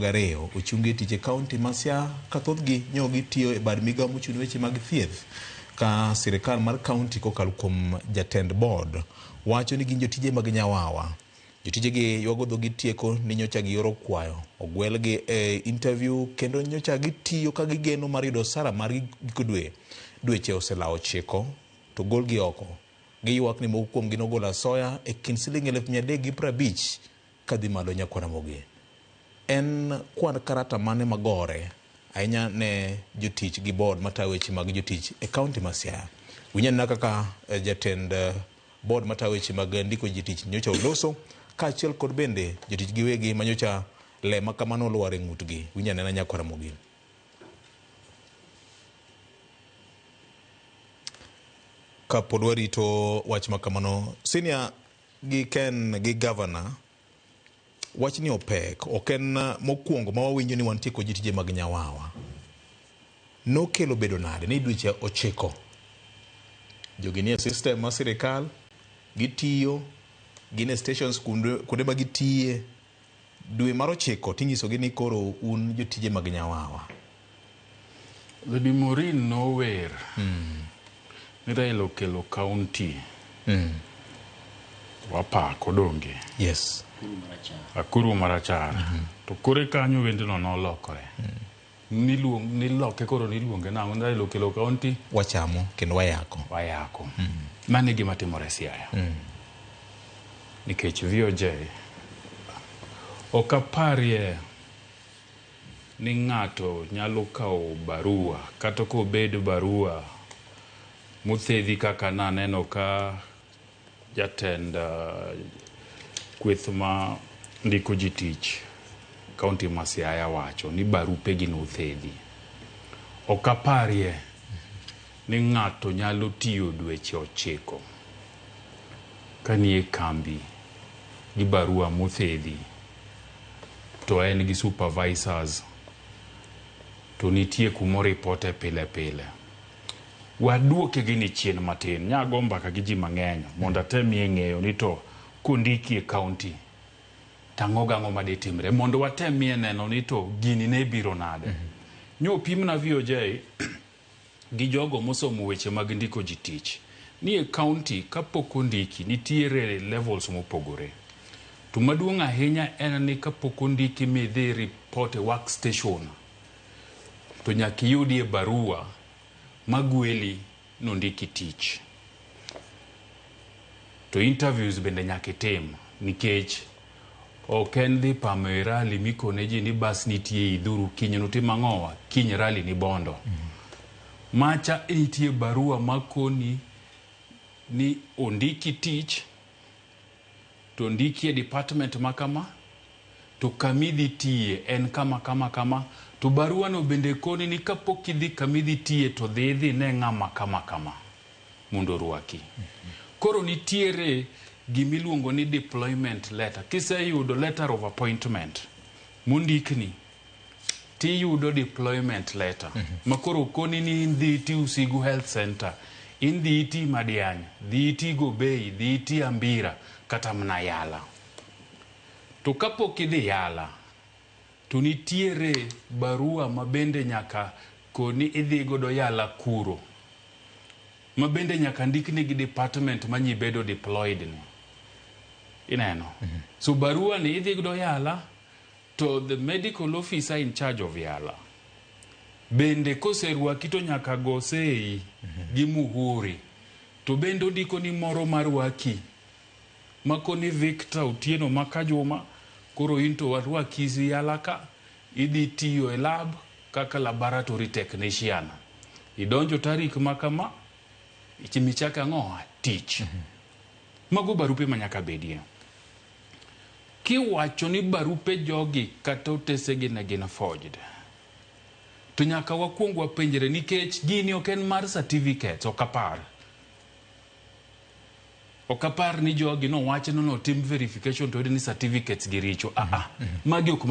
22 ochungi tije kaunti ma Siaya ka thothgi nyogi tiyo e bad migao mochung' weche mag thieth ka sirikal mar kaunti kokalo kuom jatend board wacho ni gin jotije mag Nyawawa. Jotije gi ywago dhogi tieko ni nyocha gi yoro kwayo ogwelgi e interview kendo nyocha gitiyo ka gigeno mar yudo sara mar giko dweche oselawo 9 to golgi oko. Giywak ni moko kuom gi nogolo asoya e kind Sh350 kadhi malo nyakwana moge. En kwan karata mane magore ahinya ne jotich gi board matayo weche mag jotich e kaunti ma Siaya. Winyan kaka jatend board matayo weche mag ndiko jotich nyocha oloso kaachiel kod bende jotich giwegi manyocha le makamano luware ng'utgi. Winyan na nyakwana moge. Ka pod warito wach makamano, senior gi Ken gi governor wach ni opek oken mokwongo ma wawinjo ni wantie kod jotije mag Nyawawa. Nokelo bedo nade ni dweche 9 jogi nie system ma sirikal gitiyo gine stations kunde ma gitiye dwe mar 9 tinyisogi ni koro un jotije mag Nyawawa. The Maureen nowhere. Nirailo kelo county. Wapako donge. Yes. Akuru Marachar. To kore kanyo wende no nolokore. Niloke koro niluonge na nirailo kelo county. Wachamo kendo wayako. Mane gima timore Siaya. Nikech VOJ okaparie ni ng'ato nyalo kawo barua kata ko bedo barua muthedhi kaka naneno ka jatend kweth ma ndiko jitich kaunti ma Siaya wacho ni barupe gi nothedhi. Okaparie ni ng'ato nyalo tiyo dweche 9 kanie kambi gi barua muthedhi to en gi supervisors to nitie kumo ripote pile pile. Waduoke gini chien matin nyagomba ka gi ji mang'eny mondo atemie ng'eyo ni to kondiki e county tang'o ma detimre mondo watemie neno ni to gini ne biro nade. Nyo pimna VOJ gi jogo mosomo weche mag ndiko jitich ni e county kapok ondiki nitiere levels mopogore. To maduong' ahinya en ni kapok ondiki midhi report e workstation to nyaka yudie barua magweli nondiki tich. To interviews bende nyaka tim nikech oken dhi pamo rally mikone ji ni bas nitie idhuru kiny notim ang'owa kiny rally ni Bondo. Macha nitie barua makoni ni ondiki tich to ndiki e department makama to kamidhi tiye en kama to barua no bende koni ni kapok idhi kamidhi tiye to dhi ne ng'ama kama mondo ruaki. Koro nitiere gimiluongo ni deployment letter. Kiseyudo letter of appointment mondikni tiyudo deployment letter makoro koni ni indhi ti Usigu Health Center, indhi ti Madiany, dhi ti Gobei, dhi ti Ambira kata mna Yala. To kapok idhi Yala to nitiere barua mabende nyaka koni idhi godo Yala kuro mabende nyaka ndikni gi department manyi bedo deployed ni. Ineno. So barua ni idhi godo Yala to the medical officer in charge of Yala bende koseruaki to nyaka go sei gi muhuri to bende ndiko ni moro marwaki makoni Victor Otieno Makajuma koro into warwaki Yala ka idhi tiyo e lab kaka laboratory technician. Idonjo tarik makama ichimichaka ng'oa tich. Mago barupe manyaka bedie. Kiwacho ni barupe jogi kata otesegi na gina forged to nyaka wakuong wapenjre nikech gini oken mar certificates. Okapar ni jogi no wacho no tim verification to ni certificates gi richo. Magi ok